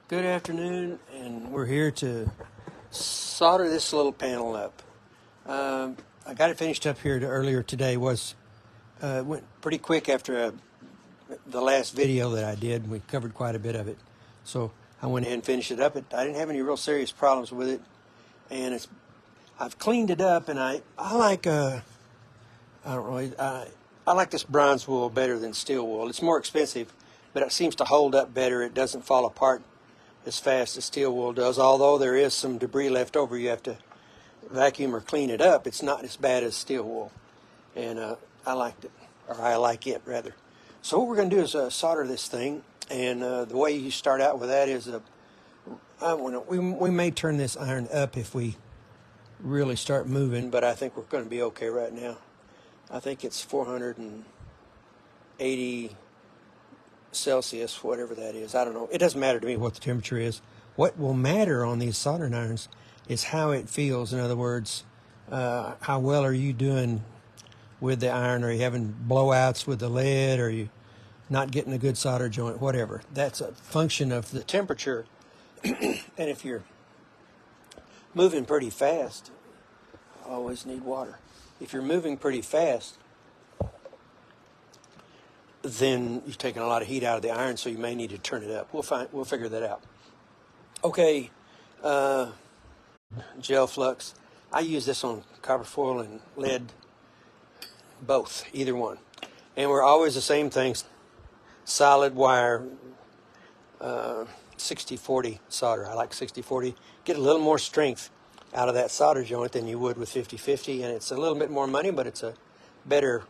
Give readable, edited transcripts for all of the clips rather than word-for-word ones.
Good afternoon, and we're here to solder this little panel up. I got it finished up here earlier today. Went pretty quick after the last video that I did. We covered quite a bit of it, so I went ahead and finished it up. I didn't have any real serious problems with it, and I've cleaned it up. And I like I like this bronze wool better than steel wool. It's more expensive, but it seems to hold up better. It doesn't fall apart as fast as steel wool does. Although there is some debris left over, you have to vacuum or clean it up. It's not as bad as steel wool, and I liked it, or I like it rather. So what we're going to do is solder this thing, and the way you start out with that is we may turn this iron up if we really start moving, but I think we're going to be okay right now. I think it's 480 Celsius, whatever that is. I don't know. It doesn't matter to me what the temperature is. What will matter on these soldering irons is how it feels. In other words, how well are you doing with the iron? Are you having blowouts with the lead? Are you not getting a good solder joint? Whatever. That's a function of the temperature. And if you're moving pretty fast, I always need water. If you're moving pretty fast, then you're taking a lot of heat out of the iron, so you may need to turn it up. We'll figure that out. Okay, gel flux. I use this on copper foil and lead, both, either one. And we're always the same things. Solid wire, 60-40 solder. I like 60-40. Get a little more strength out of that solder joint than you would with 50-50, and it's a little bit more money, but it's better.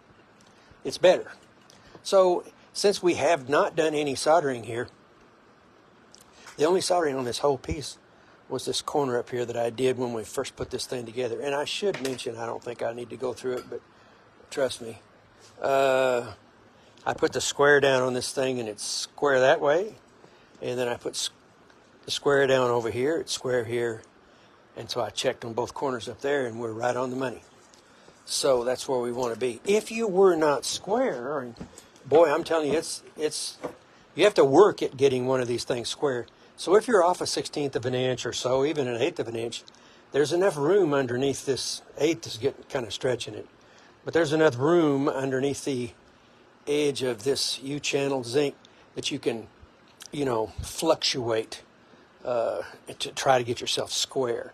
So since we have not done any soldering here, the only soldering on this whole piece was this corner up here that I did when we first put this thing together. And I should mention, I don't think I need to go through it, but trust me. I put the square down on this thing, and it's square that way. And then I put the square down over here, it's square here. And so I checked on both corners up there, and we're right on the money. So that's where we want to be. If you were not square, boy, I'm telling you, you have to work at getting one of these things square. So if you're off a 1/16 of an inch or so, even an 1/8 of an inch, there's enough room underneath this. 1/8 is getting kind of stretching it, but there's enough room underneath the edge of this U-channel zinc that you can, fluctuate to try to get yourself square.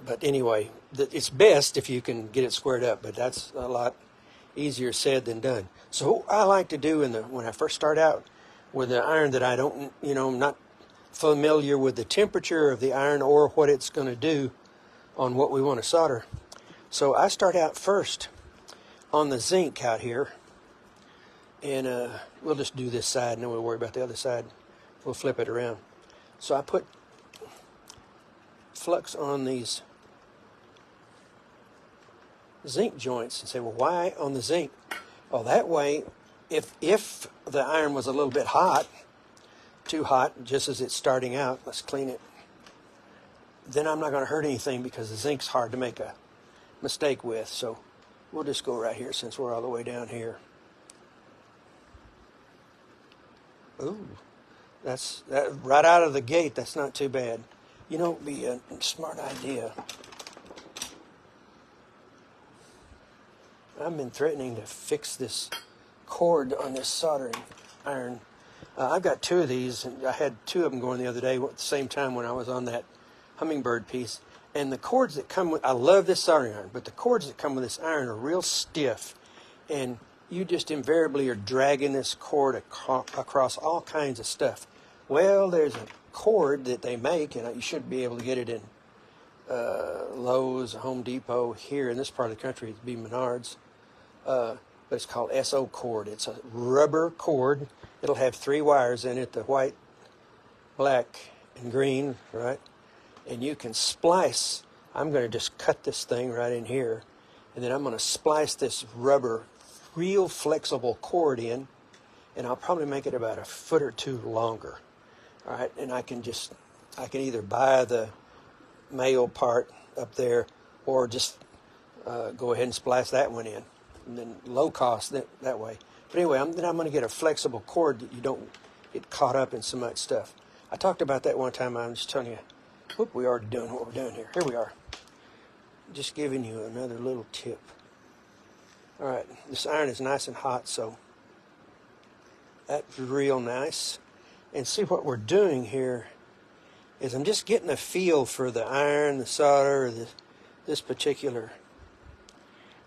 But anyway, it's best if you can get it squared up, but that's a lot easier said than done. So what I like to do when I first start out with the iron that I don't, I'm not familiar with the temperature of the iron or what it's going to do on what we want to solder. So I start out first on the zinc out here, and we'll just do this side, and then we'll worry about the other side. We'll flip it around. So I put flux on these zinc joints and say, well, why on the zinc? Oh, that way, if the iron was a little bit hot, too hot, just as it's starting out, let's clean it, then I'm not going to hurt anything because the zinc's hard to make a mistake with. So we'll just go right here since we're all the way down here. Ooh, that's right out of the gate. That's not too bad. It'd be a smart idea. I've been threatening to fix this cord on this soldering iron. I've got two of these, and I had two of them going the other day at the same time when I was on that hummingbird piece. And the cords that come with, I love this soldering iron, but the cords that come with this iron are real stiff. And you just invariably are dragging this cord across all kinds of stuff. Well, there's a cord that they make, and you should be able to get it in Lowe's, Home Depot. Here in this part of the country, it'd be Menards. But it's called SO cord. It's a rubber cord. It'll have 3 wires in it, the white, black, and green, right? And you can splice. I'm going to just cut this thing right in here, and then I'm going to splice this rubber, real flexible cord in, and I'll probably make it about 1 foot or 2 longer. All right, and I can either buy the male part up there or just go ahead and splice that one in, and then low cost that way. But anyway, then I'm going to get a flexible cord that you don't get caught up in so much stuff. I talked about that one time. I'm just telling you, whoop, we already done what we're doing here. Here we are. Just giving you another little tip. All right, this iron is nice and hot, so that's real nice. And see what we're doing here is I'm just getting a feel for the iron, the solder, this particular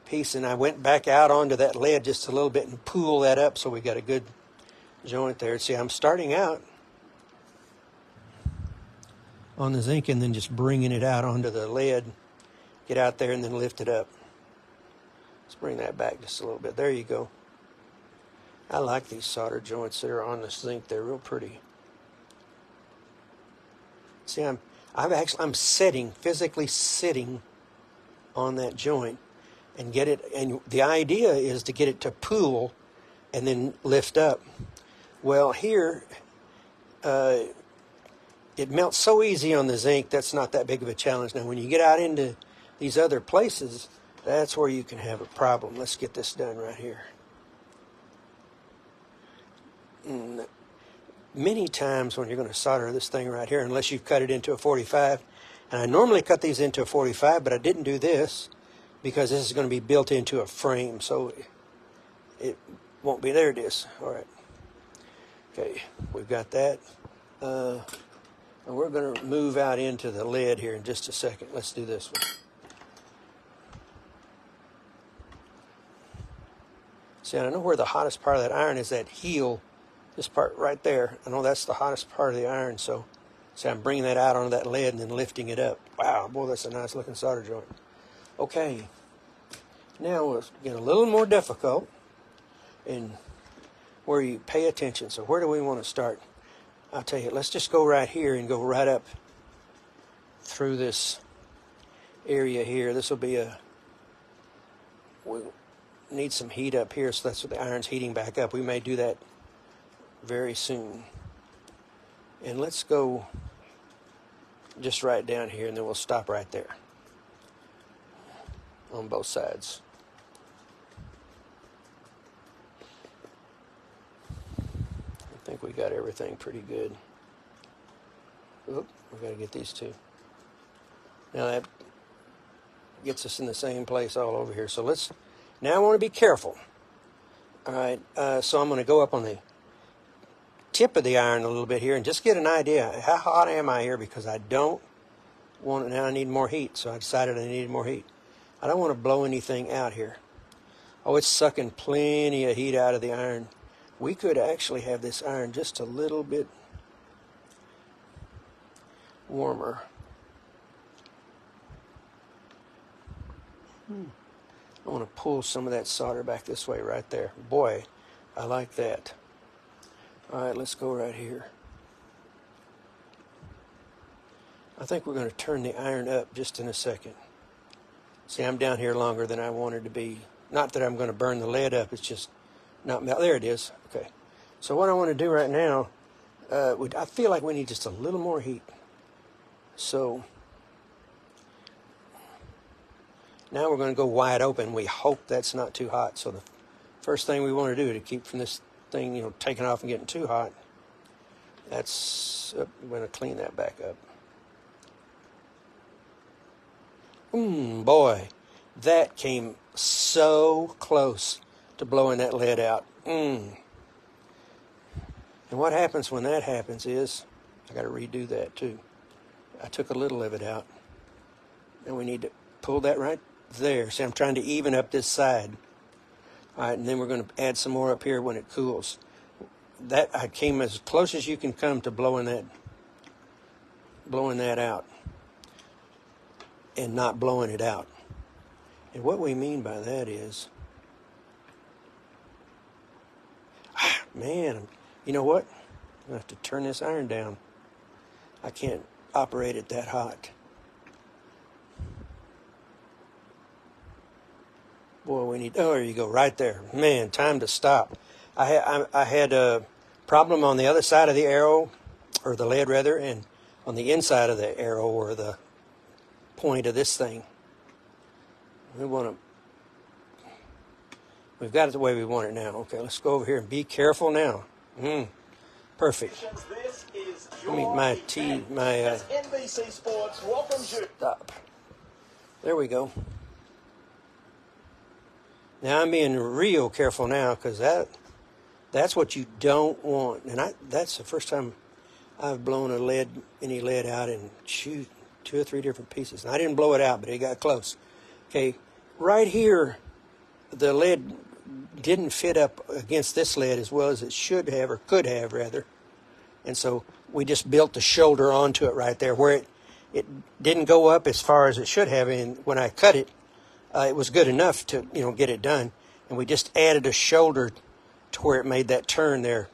piece. And I went back out onto that lead just a little bit and pool that up so we got a good joint there. See, I'm starting out on the zinc and then just bringing it out onto the lead. Get out there and then lift it up. Let's bring that back just a little bit. There you go. I like these solder joints that are on the zinc. They're real pretty. See, I'm physically sitting on that joint and get it. And the idea is to get it to pool and then lift up. Well, here it melts so easy on the zinc. That's not that big of a challenge. Now, when you get out into these other places, that's where you can have a problem. Let's get this done right here. Many times when you're going to solder this thing right here, unless you've cut it into a 45, and I normally cut these into a 45, but I didn't do this because this is going to be built into a frame, so it won't be. There it is. All right. Okay, we've got that. And we're going to move out into the lead here in just a second. Let's do this one. See, I know where the hottest part of that iron is, that heel. This part right there, I know that's the hottest part of the iron, so see, I'm bringing that out onto that lead and then lifting it up. Wow, boy, that's a nice looking solder joint. Okay, now we'll get a little more difficult and where you pay attention. So where do we want to start? I'll tell you, let's just go right here and go right up through this area here. This will be we'll need some heat up here, so that's what the iron's heating back up. We may do that very soon. And let's go just right down here, and then we'll stop right there on both sides. I think we got everything pretty good. Oop, we got to get these two. Now that gets us in the same place all over here. So now I want to be careful. All right, so I'm going to go up on the tip of the iron a little bit here and just get an idea. How hot am I here? Because I don't want it. Now I need more heat, so I decided I needed more heat. I don't want to blow anything out here. Oh, it's sucking plenty of heat out of the iron. We could actually have this iron just a little bit warmer. I want to pull some of that solder back this way right there. Boy, I like that. All right, let's go right here. I think we're going to turn the iron up just in a second. See, I'm down here longer than I wanted to be. Not that I'm going to burn the lead up. It's just not melt. There it is. Okay. So what I want to do right now, I feel like we need just a little more heat. So now we're going to go wide open. We hope that's not too hot. So the first thing we want to do to keep from this thing, taking off and getting too hot, I'm going to clean that back up. Boy, that came so close to blowing that lead out. And what happens when that happens is, I got to redo that too. I took a little of it out. And we need to pull that right there. See, I'm trying to even up this side. All right, and then we're going to add some more up here when it cools. That I came as close as you can come to blowing that out and not blowing it out. And what we mean by that is, man, you know what? I'm going to have to turn this iron down. I can't operate it that hot. Boy, we need, oh, there you go, right there. Man, time to stop. I had a problem on the other side of the arrow, or the lead rather, and on the inside of the arrow, or the point of this thing. We've got it the way we want it now. Okay, let's go over here and be careful now. Perfect. This is Let me NBC Sports welcomes you. Stop. There we go. Now I'm being real careful now because that's what you don't want. And that's the first time I've blown any lead out in 2 or 3 different pieces. And I didn't blow it out, but it got close. Okay, right here, the lead didn't fit up against this lead as well as it should have, or could have rather. And so we just built the shoulder onto it right there where it didn't go up as far as it should have. And when I cut it, it was good enough to get it done. And we just added a shoulder to where it made that turn there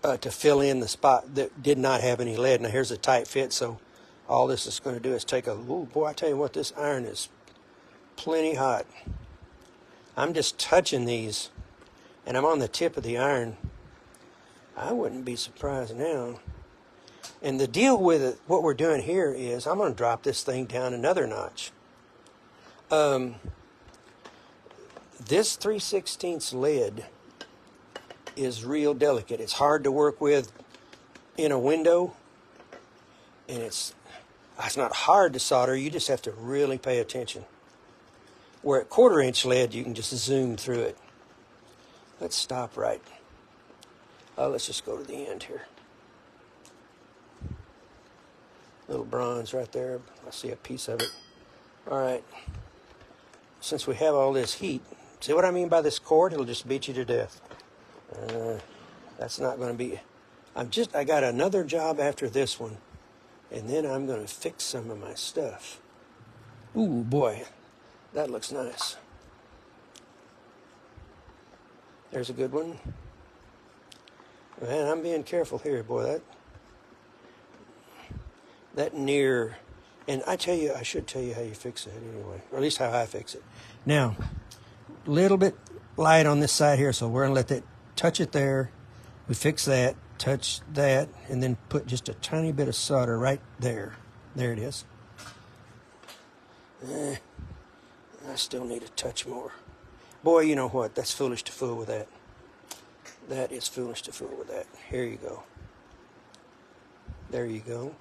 to fill in the spot that did not have any lead. Now here's a tight fit, so all this is going to do is take ooh, boy, I tell you what, this iron is plenty hot. I'm just touching these, and I'm on the tip of the iron. I wouldn't be surprised now. And the deal with it, what we're doing here is I'm going to drop this thing down another notch. This 3/16 lead is real delicate. It's hard to work with in a window, and it's not hard to solder. You just have to really pay attention. Where at 1/4 inch lead, you can just zoom through it. Let's stop right. Let's just go to the end here. Little bronze right there. I see a piece of it. All right. Since we have all this heat, see what I mean by this cord? It'll just beat you to death. That's not going to be... I got another job after this one, and then I'm going to fix some of my stuff. Ooh, boy. That looks nice. There's a good one. Man, I'm being careful here, boy. That near, and I should tell you how you fix it anyway, or at least how I fix it. Now, a little bit light on this side here, so we're going to let that touch it there. We fix that, touch that, and then put just a tiny bit of solder right there. There it is. I still need a touch more. Boy, you know what? That's foolish to fool with that. That is foolish to fool with that. Here you go. There you go.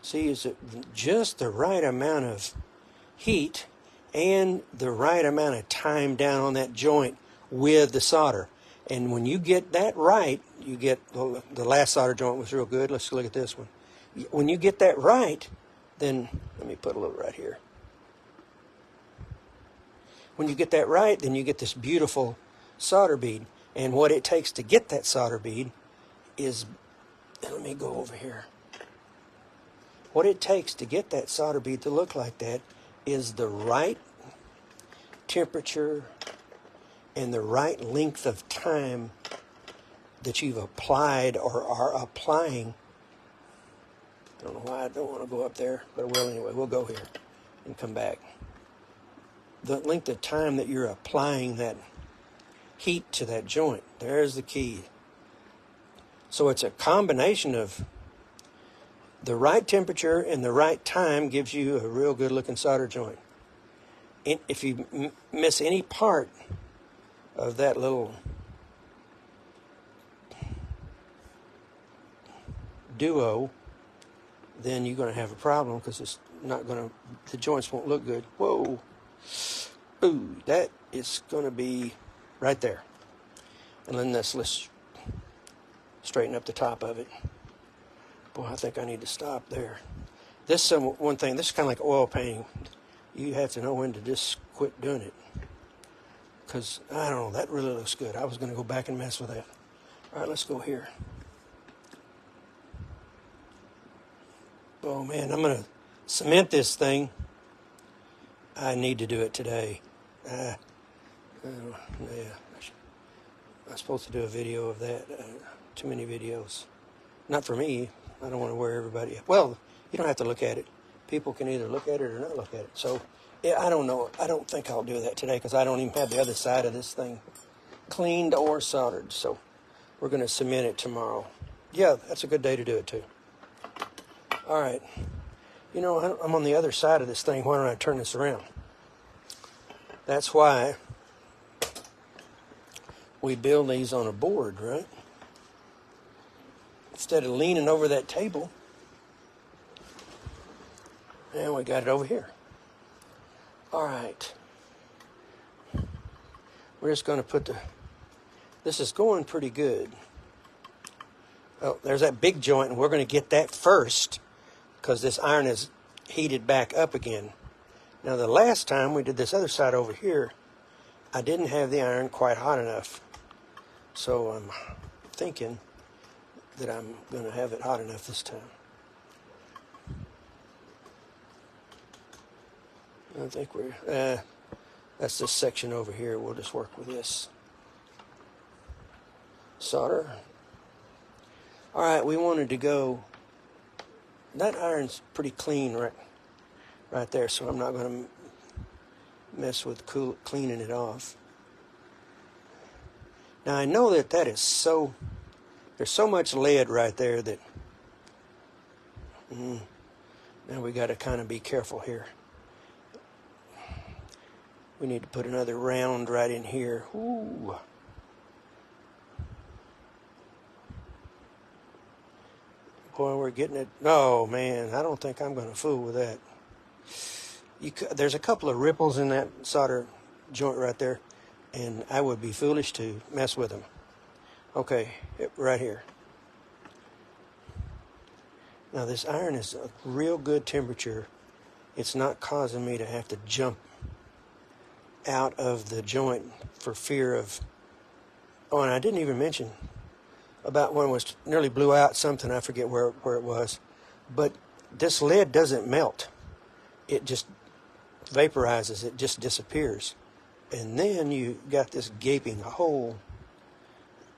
See, is it just the right amount of heat and the right amount of time down on that joint with the solder. And when you get that right, you get the last solder joint was real good. Let's look at this one. When you get that right, then let me put a little right here. When you get that right, then you get this beautiful solder bead. And what it takes to get that solder bead is, let me go over here. What it takes to get that solder bead to look like that is the right temperature and the right length of time that you've applied or are applying. I don't know why I don't want to go up there, but I will anyway. We'll go here and come back. The length of time that you're applying that heat to that joint. There's the key. So it's a combination of the right temperature and the right time gives you a real good looking solder joint. If you miss any part of that little duo, then you're going to have a problem because it's not going to, the joints won't look good. Whoa. Ooh, that is going to be right there. And then let's straighten up the top of it. Boy, I think I need to stop there. This one thing, this is kind of like oil painting. You have to know when to just quit doing it. Because, I don't know, that really looks good. I was going to go back and mess with that. All right, let's go here. Oh, man, I'm going to cement this thing. I need to do it today. Yeah, I'm supposed to do a video of that. Too many videos. Not for me. I don't want to wear everybody. Well, you don't have to look at it. People can either look at it or not look at it. So, yeah, I don't know. I don't think I'll do that today because I don't even have the other side of this thing cleaned or soldered. So, we're going to cement it tomorrow. Yeah, that's a good day to do it too. All right. You know, I'm on the other side of this thing. Why don't I turn this around? That's why we build these on a board, right? Instead of leaning over that table. And we got it over here. All right. We're just going to put this is going pretty good. Oh, there's that big joint, and we're going to get that first because this iron is heated back up again. Now, the last time we did this other side over here, I didn't have the iron quite hot enough. So I'm thinking that I'm going to have it hot enough this time. I think that's this section over here. We'll just work with this. Solder. All right, we wanted to go. That iron's pretty clean right there, so I'm not going to mess with cleaning it off. Now I know that is so. There's so much lead right there that. Now we got to kind of be careful here. We need to put another round right in here. Ooh. Boy, we're getting it. Oh, man, I don't think I'm going to fool with that. There's a couple of ripples in that solder joint right there, and I would be foolish to mess with them. Okay, right here. Now, this iron is a real good temperature. It's not causing me to have to jump out of the joint for fear of. Oh, and I didn't even mention about when it was nearly blew out something. I forget where it was, but this lead doesn't melt. It just vaporizes. It just disappears, and then you got this gaping hole,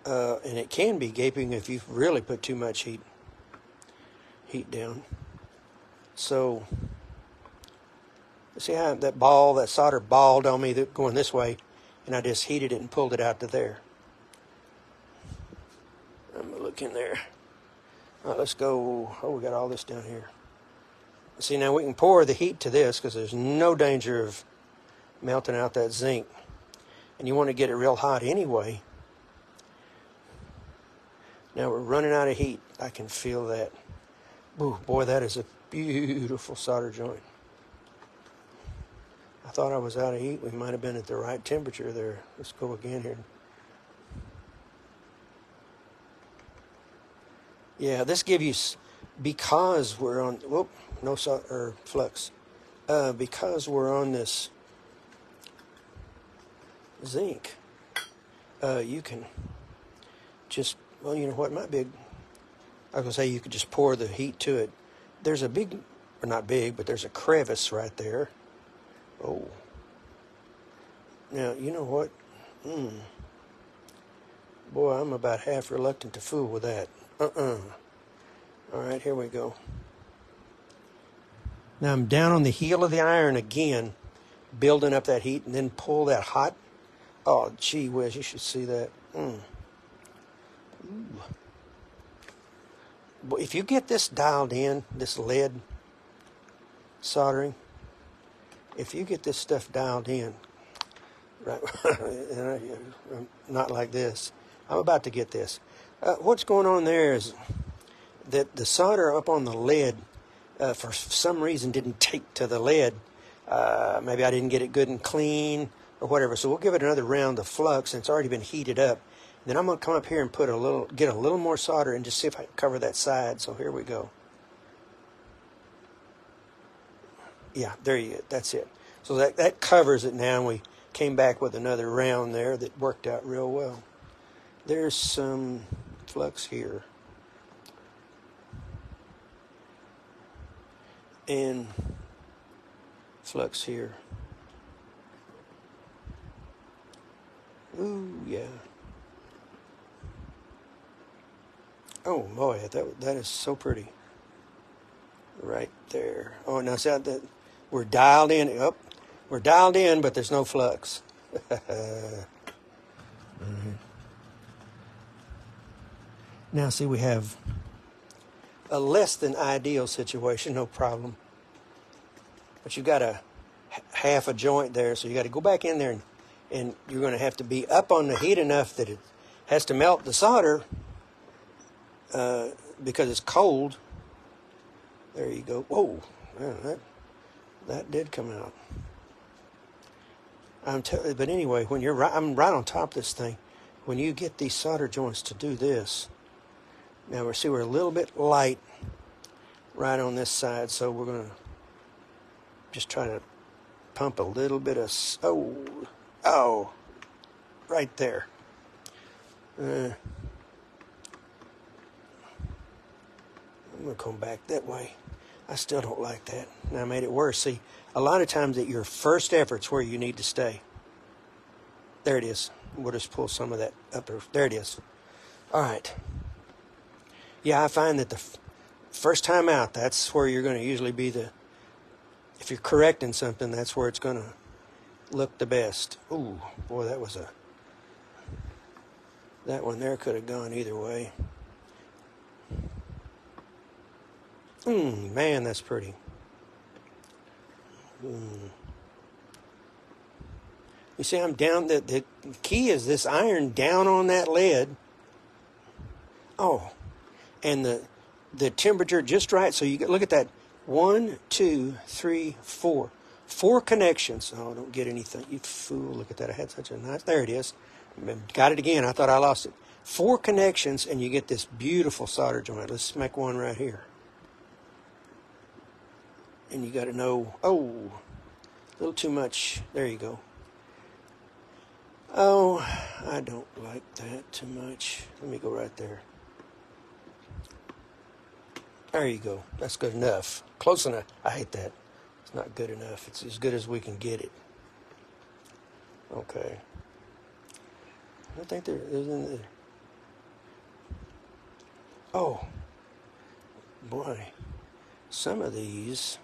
and it can be gaping if you really put too much heat down. So. See how that solder balled on me going this way, and I just heated it and pulled it out to there. I'm going to look in there. All right, let's go. Oh, we got all this down here. See, now we can pour the heat to this because there's no danger of melting out that zinc. And you want to get it real hot anyway. Now we're running out of heat. I can feel that. Ooh, boy, that is a beautiful solder joint. I thought I was out of heat. We might have been at the right temperature there. Let's go again here. Yeah, this gives you, because we're on, flux. Because we're on this zinc, you can just, well, you know what, might be, I was going to say you could just pour the heat to it. There's a big, or not big, but there's a crevice right there. Oh. Now, you know what? Boy, I'm about half reluctant to fool with that. All right, here we go. Now I'm down on the heel of the iron again, building up that heat, and then pull that hot. Oh, gee whiz, you should see that. Ooh. Boy, if you get this dialed in, this lead soldering, if you get this stuff dialed in, right, not like this. I'm about to get this. What's going on there is that the solder up on the lead, for some reason, didn't take to the lead. Maybe I didn't get it good and clean or whatever. So we'll give it another round of flux, and it's already been heated up. Then I'm going to come up here and get a little more solder and just see if I can cover that side. So here we go. Yeah, there you go. That's it. So that covers it now, and we came back with another round there that worked out real well. There's some flux here. And flux here. Ooh, yeah. Oh, boy, that is so pretty. Right there. Oh, now see that we're dialed in. Oh, we're dialed in, but there's no flux. Now, see, we have a less than ideal situation, no problem. But you got a half a joint there, so you got to go back in there and you're going to have to be up on the heat enough that it has to melt the solder because it's cold. There you go. Whoa, man, that did come out. But anyway, when I'm right on top of this thing. When you get these solder joints to do this, now we're a little bit light right on this side, so we're going to just try to pump a little bit of, oh, right there. I'm going to come back that way. I still don't like that. Now I made it worse. See, a lot of times at your first effort's where you need to stay. There it is. We'll just pull some of that up there. There it is. All right. Yeah, I find that the first time out, that's where you're going to usually be if you're correcting something, that's where it's going to look the best. Ooh, boy, that one there could have gone either way. Man, that's pretty. You see, I'm down. The key is this iron down on that lead. Oh, and the temperature just right. So you look at that. 1, 2, 3, 4. 4 connections. Oh, don't get anything. You fool. Look at that. I had such a nice. There it is. Got it again. I thought I lost it. 4 connections, and you get this beautiful solder joint. Let's make one right here. And you got to know. Oh, a little too much. There you go. Oh, I don't like that too much. Let me go right there. There you go. That's good enough. Close enough. I hate that. It's not good enough. It's as good as we can get it. Okay. I think there isn't there. Oh, boy. Some of these.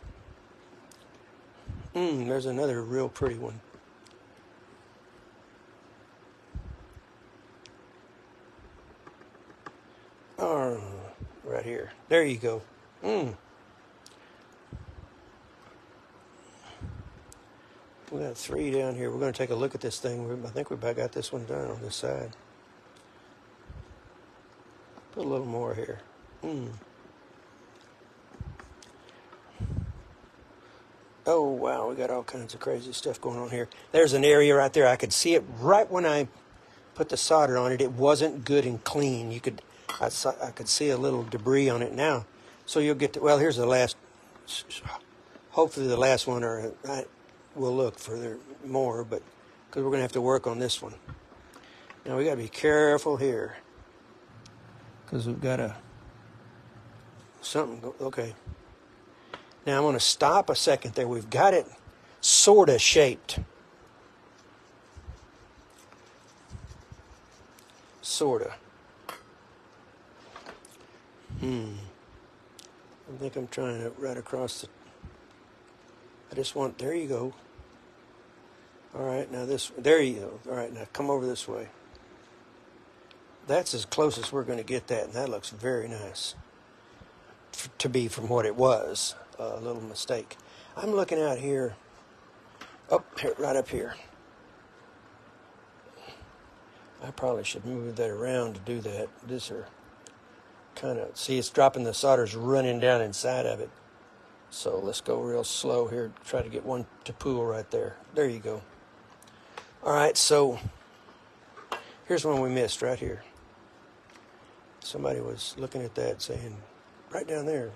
There's another real pretty one. Oh, right here. There you go. We got 3 down here. We're going to take a look at this thing. I think we about got this one done on this side. Put a little more here. Oh, wow. We got all kinds of crazy stuff going on here. There's an area right there. I could see it right when I put the solder on it. It wasn't good and clean. I could see a little debris on it now. So you'll get to, well, here's the last, hopefully the last one, or we'll look for more, but because we're going to have to work on this one. Now we got to be careful here because we've got okay. Now I'm going to stop a second there. We've got it sort of shaped. Sort of. I think I'm trying to right across I just want, there you go. All right, now there you go. All right, now come over this way. That's as close as we're going to get that, and that looks very nice to be from what it was. A little mistake. I'm looking out here. Oh, here, right up here. I probably should move that around to do that. This are kind of, see, it's dropping, the solder's running down inside of it. So let's go real slow here. Try to get one to pool right there. There you go. All right, so here's one we missed right here. Somebody was looking at that saying, right down there.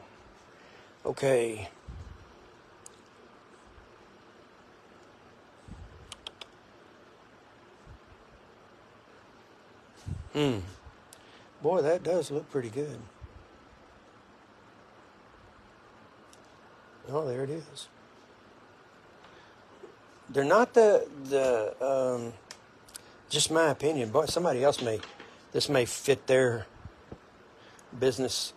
Okay. Boy, that does look pretty good. Oh, there it is. They're not just my opinion, but somebody else this may fit their business.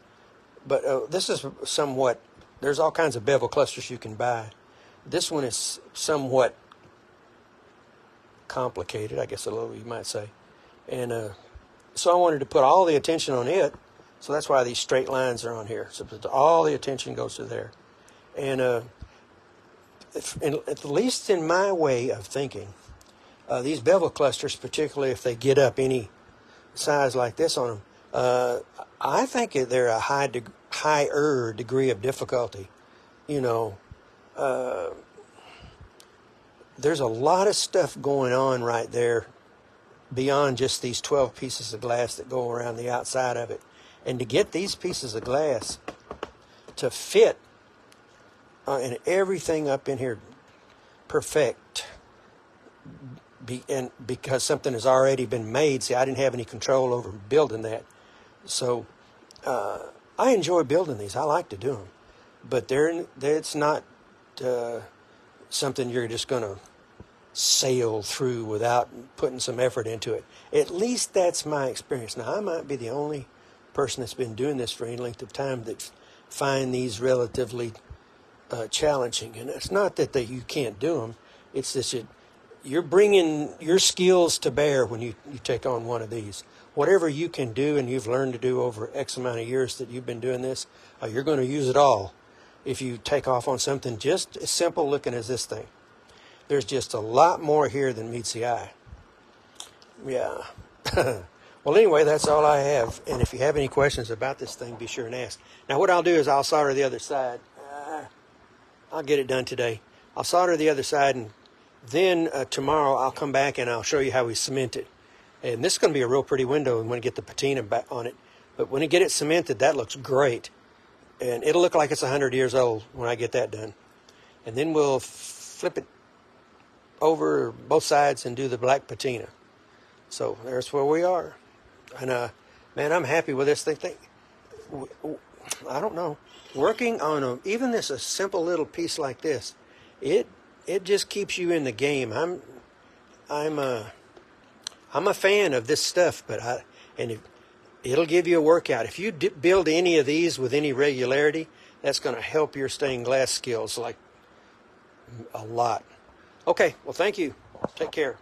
But this is somewhat, there's all kinds of bevel clusters you can buy. This one is somewhat complicated, I guess a little, you might say. And so I wanted to put all the attention on it. So that's why these straight lines are on here. So all the attention goes to there. And at least in my way of thinking, These bevel clusters, particularly if they get up any size like this on them, I think they're a higher degree of difficulty. You know, there's a lot of stuff going on right there beyond just these 12 pieces of glass that go around the outside of it. And to get these pieces of glass to fit and everything up in here perfect, and because something has already been made. See, I didn't have any control over building that. So I enjoy building these. I like to do them. But it's not something you're just going to sail through without putting some effort into it. At least that's my experience. Now, I might be the only person that's been doing this for any length of time that find these relatively challenging. And it's not that you can't do them. It's that you're bringing your skills to bear when you take on one of these. Whatever you can do and you've learned to do over X amount of years that you've been doing this, you're going to use it all if you take off on something just as simple looking as this thing. There's just a lot more here than meets the eye. Yeah. Well, anyway, that's all I have. And if you have any questions about this thing, be sure and ask. Now, what I'll do is I'll solder the other side. I'll get it done today. I'll solder the other side, and then tomorrow I'll come back and I'll show you how we cement it. And this is going to be a real pretty window when we get the patina back on it. But when I get it cemented, that looks great. And it'll look like it's 100 years old when I get that done. And then we'll flip it over both sides and do the black patina. So there's where we are. And man, I'm happy with this thing. I don't know. Working on even a simple little piece like this, it just keeps you in the game. I'm a fan of this stuff, but it'll give you a workout. If you build any of these with any regularity, that's going to help your stained glass skills like a lot. Okay, well, thank you. Take care.